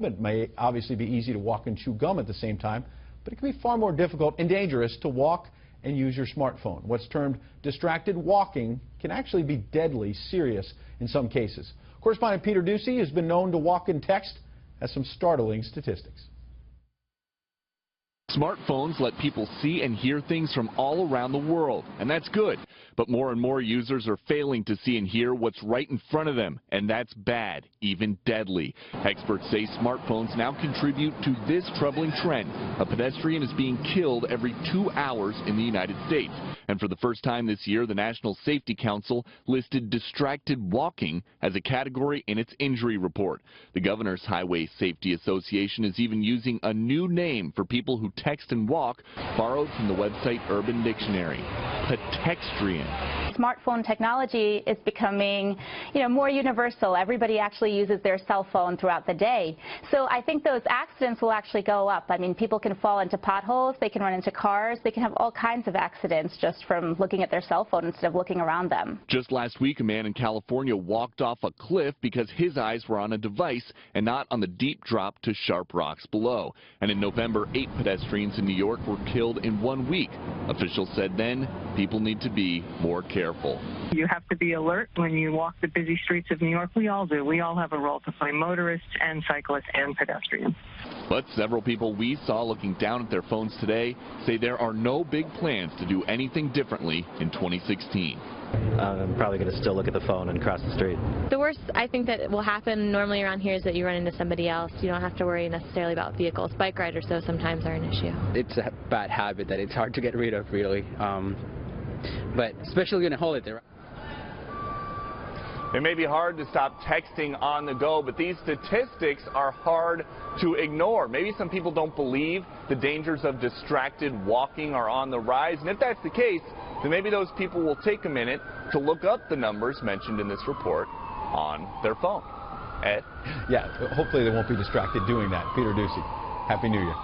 It may obviously be easy to walk and chew gum at the same time, but it can be far more difficult and dangerous to walk and use your smartphone. What's termed distracted walking can actually be deadly serious in some cases. Correspondent Peter Doocy has been known to walk and text, has some startling statistics. Smartphones let people see and hear things from all around the world, and that's good. But more and more users are failing to see and hear what's right in front of them, and that's bad, even deadly. Experts say smartphones now contribute to this troubling trend. A pedestrian is being killed every 2 hours in the United States. And for the first time this year, the National Safety Council listed distracted walking as a category in its injury report. The Governor's Highway Safety Association is even using a new name for people who text and walk, borrowed from the website Urban Dictionary: pedestrian. Smartphone technology is becoming, more universal. Everybody actually uses their cell phone throughout the day. So I think those accidents will actually go up. I mean, people can fall into potholes, they can run into cars, they can have all kinds of accidents just from looking at their cell phone instead of looking around them. Just last week, a man in California walked off a cliff because his eyes were on a device and not on the deep drop to sharp rocks below. And in November, 8 pedestrians in New York were killed in 1 week. Officials said then people need to be more careful. You have to be alert when you walk the busy streets of New York. We all do. We all have a role to play, motorists and cyclists and pedestrians. But several people we saw looking down at their phones today say there are no big plans to do anything differently in 2016. I'm probably going to still look at the phone and cross the street. The worst I think that will happen normally around here is that you run into somebody else. You don't have to worry necessarily about vehicles. Bike riders, though, sometimes are an issue. It's a bad habit that it's hard to get rid of, really. But especially going to hold it there. It may be hard to stop texting on the go, but these statistics are hard to ignore. Maybe some people don't believe the dangers of distracted walking are on the rise, and if that's the case, then maybe those people will take a minute to look up the numbers mentioned in this report on their phone. Ed? Yeah, hopefully they won't be distracted doing that. Peter Doocy, Happy New Year.